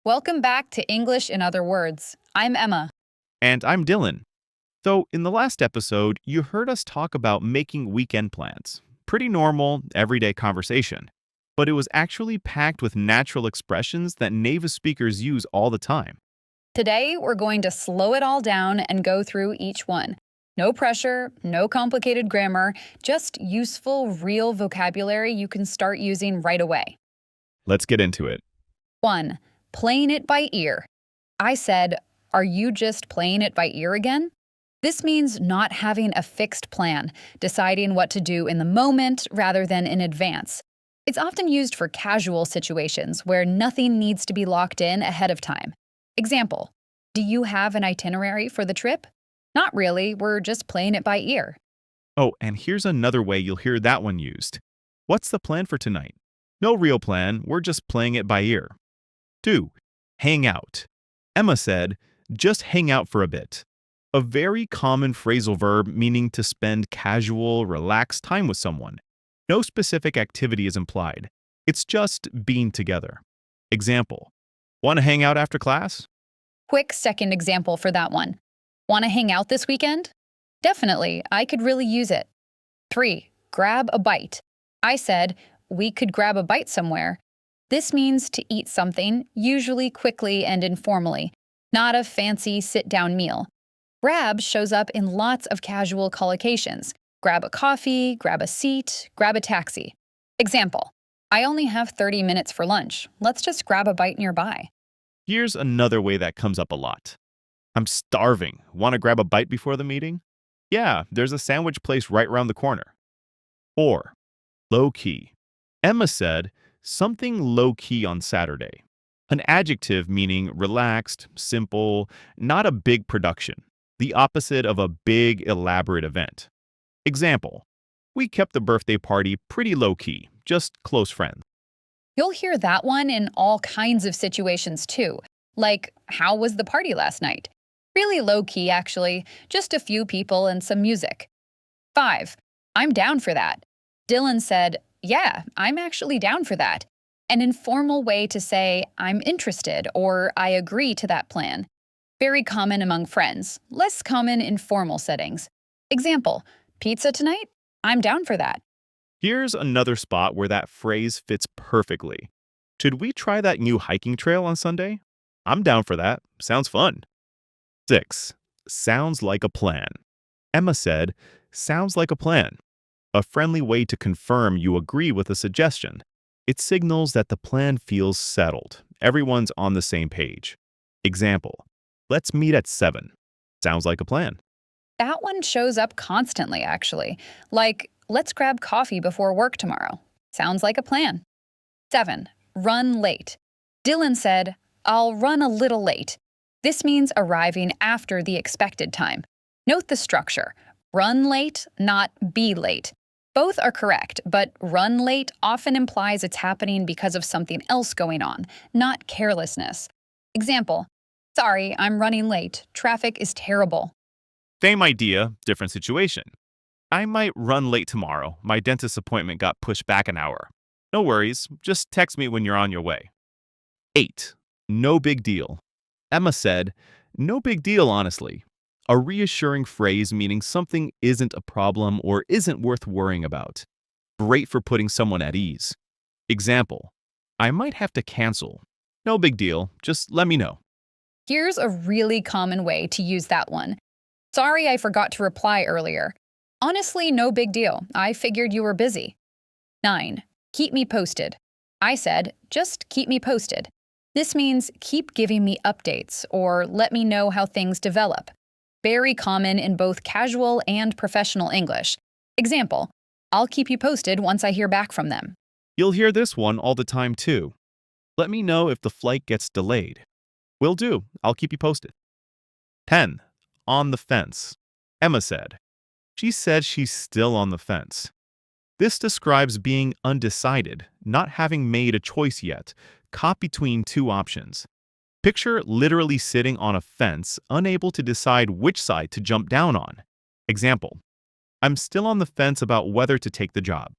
Welcome back to English in Other Words. I'm Emma. And I'm Dylan. So, in the last episode, you heard us talk about making weekend plans. Pretty normal, everyday conversation. But it was actually packed with natural expressions that native speakers use all the time. Today, we're going to slow it all down and go through each one. No pressure, no complicated grammar, just useful, real vocabulary you can start using right away. Let's get into it. 1. Playing it by ear. I said, "Are you just playing it by ear again?" This means not having a fixed plan, deciding what to do in the moment rather than in advance. It's often used for casual situations where nothing needs to be locked in ahead of time. Example, do you have an itinerary for the trip? Not really, we're just playing it by ear. Oh, and here's another way you'll hear that one used. What's the plan for tonight? No real plan, we're just playing it by ear. 2. Hang out. Emma said, just hang out for a bit. A very common phrasal verb meaning to spend casual, relaxed time with someone. No specific activity is implied. It's just being together. Example, want to hang out after class? Quick second example for that one. Want to hang out this weekend? Definitely, I could really use it. 3. Grab a bite. I said, we could grab a bite somewhere. This means to eat something, usually quickly and informally, not a fancy sit-down meal. Grab shows up in lots of casual collocations. Grab a coffee, grab a seat, grab a taxi. Example, I only have 30 minutes for lunch. Let's just grab a bite nearby. Here's another way that comes up a lot. I'm starving. Want to grab a bite before the meeting? Yeah, there's a sandwich place right around the corner. 4. Low-key. Emma said, something low-key on Saturday. An adjective meaning relaxed, simple, not a big production. The opposite of a big, elaborate event. Example, we kept the birthday party pretty low-key, just close friends. You'll hear that one in all kinds of situations too, like, how was the party last night? Really low-key, actually, just a few people and some music. 5. I'm down for that. Dylan said, yeah, I'm actually down for that. An informal way to say, I'm interested or I agree to that plan. Very common among friends, less common in formal settings. Example, pizza tonight? I'm down for that. Here's another spot where that phrase fits perfectly. Should we try that new hiking trail on Sunday? I'm down for that. Sounds fun. 6. Sounds like a plan. Emma said, sounds like a plan. A friendly way to confirm you agree with a suggestion. It signals that the plan feels settled. Everyone's on the same page. Example, let's meet at 7. Sounds like a plan. That one shows up constantly, actually. Like, let's grab coffee before work tomorrow. Sounds like a plan. 7. Run late. Dylan said, I'll run a little late. This means arriving after the expected time. Note the structure. Run late, not be late. Both are correct, but run late often implies it's happening because of something else going on, not carelessness. Example, sorry, I'm running late. Traffic is terrible. Same idea, different situation. I might run late tomorrow. My dentist appointment got pushed back an hour. No worries, just text me when you're on your way. 8. No big deal. Emma said, no big deal, honestly. A reassuring phrase meaning something isn't a problem or isn't worth worrying about. Great for putting someone at ease. Example, I might have to cancel. No big deal, just let me know. Here's a really common way to use that one. Sorry, I forgot to reply earlier. Honestly, no big deal. I figured you were busy. 9. Keep me posted. I said, just keep me posted. This means keep giving me updates or let me know how things develop. Very common in both casual and professional English. Example, I'll keep you posted once I hear back from them. You'll hear this one all the time too. Let me know if the flight gets delayed. Will do. I'll keep you posted. 10. On the fence. Emma said. She said she's still on the fence. This describes being undecided, not having made a choice yet, caught between two options. Picture literally sitting on a fence, unable to decide which side to jump down on. Example, I'm still on the fence about whether to take the job.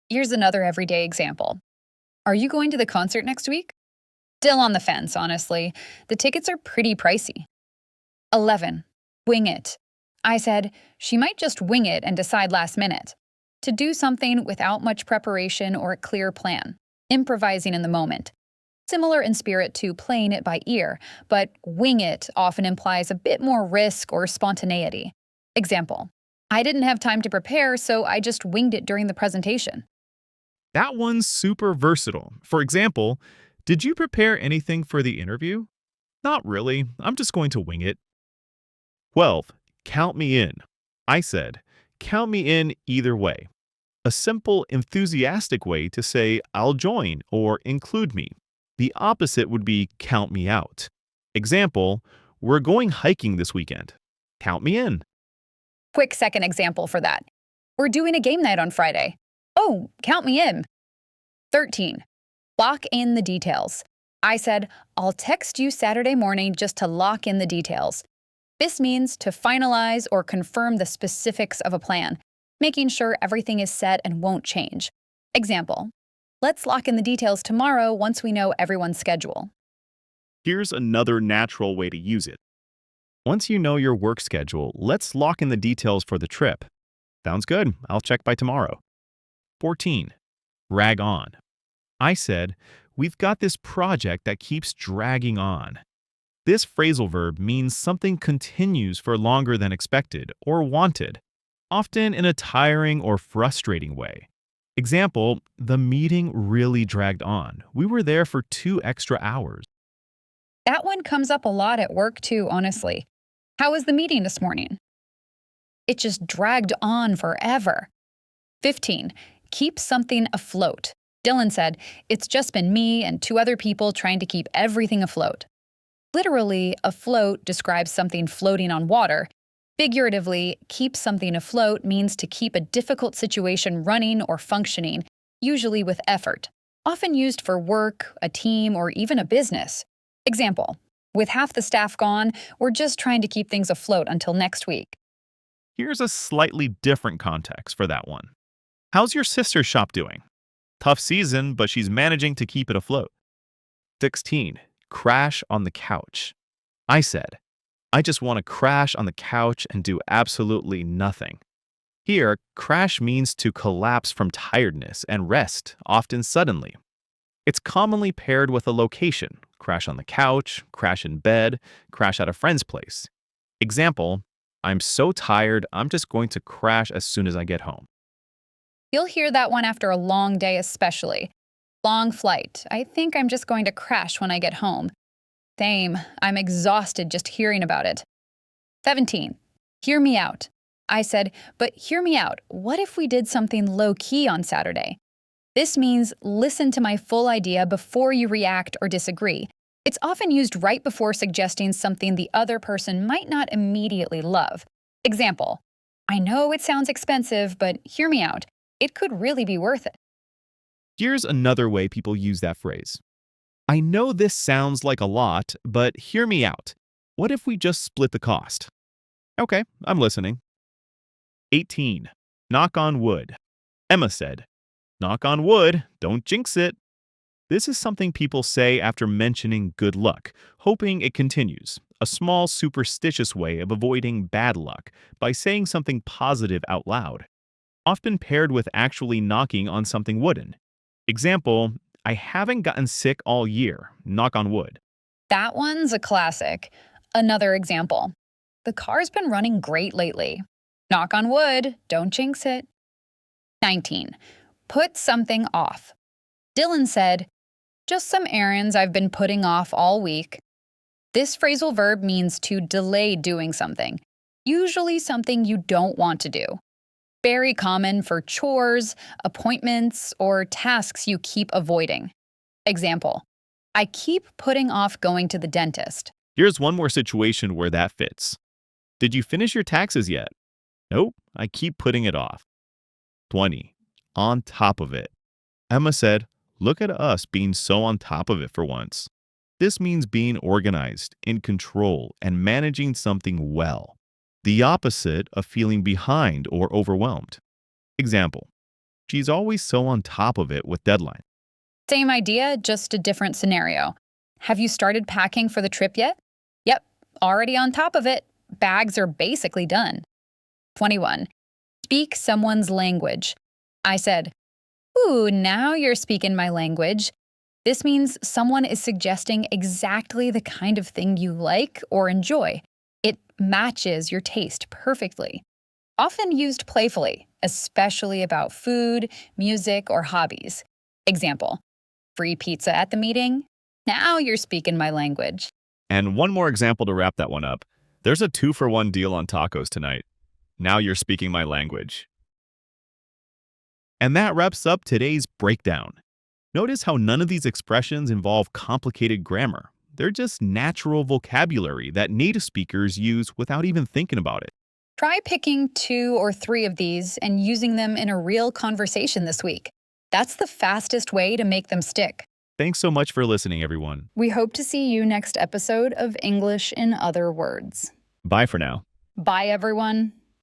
Here's another everyday example. Are you going to the concert next week? Still on the fence, honestly. The tickets are pretty pricey. 11. Wing it. I said, she might just wing it and decide last minute. To do something without much preparation or a clear plan. Improvising in the moment. Similar in spirit to playing it by ear, but wing it often implies a bit more risk or spontaneity. Example, I didn't have time to prepare, so I just winged it during the presentation. That one's super versatile. For example, did you prepare anything for the interview? Not really. I'm just going to wing it. 12. Count me in. I said, count me in either way. A simple, enthusiastic way to say, I'll join or include me. The opposite would be count me out. Example, we're going hiking this weekend. Count me in. Quick second example for that. We're doing a game night on Friday. Oh, count me in. 13. Lock in the details. I said, I'll text you Saturday morning just to lock in the details. This means to finalize or confirm the specifics of a plan, making sure everything is set and won't change. Example, let's lock in the details tomorrow once we know everyone's schedule. Here's another natural way to use it. Once you know your work schedule, let's lock in the details for the trip. Sounds good. I'll check by tomorrow. 14. Drag on. I said, we've got this project that keeps dragging on. This phrasal verb means something continues for longer than expected or wanted, often in a tiring or frustrating way. Example, the meeting really dragged on. We were there for 2 extra hours. That one comes up a lot at work too, honestly. How was the meeting this morning? It just dragged on forever. 15. Keep something afloat. Dylan said, it's just been me and 2 other people trying to keep everything afloat. Literally, afloat describes something floating on water. Figuratively, keep something afloat means to keep a difficult situation running or functioning, usually with effort. Often used for work, a team, or even a business. Example, with half the staff gone, we're just trying to keep things afloat until next week. Here's a slightly different context for that one. How's your sister's shop doing? Tough season, but she's managing to keep it afloat. 16. Crash on the couch. I said, I just want to crash on the couch and do absolutely nothing. Here, crash means to collapse from tiredness and rest, often suddenly. It's commonly paired with a location, crash on the couch, crash in bed, crash at a friend's place. Example, I'm so tired, I'm just going to crash as soon as I get home. You'll hear that one after a long day especially. Long flight. I think I'm just going to crash when I get home. Same. I'm exhausted just hearing about it. 17. Hear me out. I said, but hear me out. What if we did something low-key on Saturday? This means listen to my full idea before you react or disagree. It's often used right before suggesting something the other person might not immediately love. Example, I know it sounds expensive, but hear me out. It could really be worth it. Here's another way people use that phrase. I know this sounds like a lot, but hear me out. What if we just split the cost? Okay, I'm listening. 18. Knock on wood. Emma said, knock on wood, don't jinx it. This is something people say after mentioning good luck, hoping it continues. A small superstitious way of avoiding bad luck by saying something positive out loud. Often paired with actually knocking on something wooden. Example, I haven't gotten sick all year, knock on wood. That one's a classic. Another example. The car's been running great lately. Knock on wood, don't jinx it. 19. Put something off. Dylan said, just some errands I've been putting off all week. This phrasal verb means to delay doing something, usually something you don't want to do. Very common for chores, appointments, or tasks you keep avoiding. Example, I keep putting off going to the dentist. Here's one more situation where that fits. Did you finish your taxes yet? Nope, I keep putting it off. 20. On top of it. Emma said, look at us being so on top of it for once. This means being organized, in control, and managing something well. The opposite of feeling behind or overwhelmed. Example, she's always so on top of it with deadline. Same idea, just a different scenario. Have you started packing for the trip yet? Yep, already on top of it. Bags are basically done. 21. Speak someone's language. I said, "Ooh, now you're speaking my language." This means someone is suggesting exactly the kind of thing you like or enjoy. It matches your taste perfectly. Often used playfully, especially about food, music, or hobbies. Example, free pizza at the meeting? Now you're speaking my language. And one more example to wrap that one up. There's a 2-for-1 deal on tacos tonight. Now you're speaking my language. And that wraps up today's breakdown. Notice how none of these expressions involve complicated grammar. They're just natural vocabulary that native speakers use without even thinking about it. Try picking 2 or 3 of these and using them in a real conversation this week. That's the fastest way to make them stick. Thanks so much for listening, everyone. We hope to see you next episode of English in Other Words. Bye for now. Bye, everyone.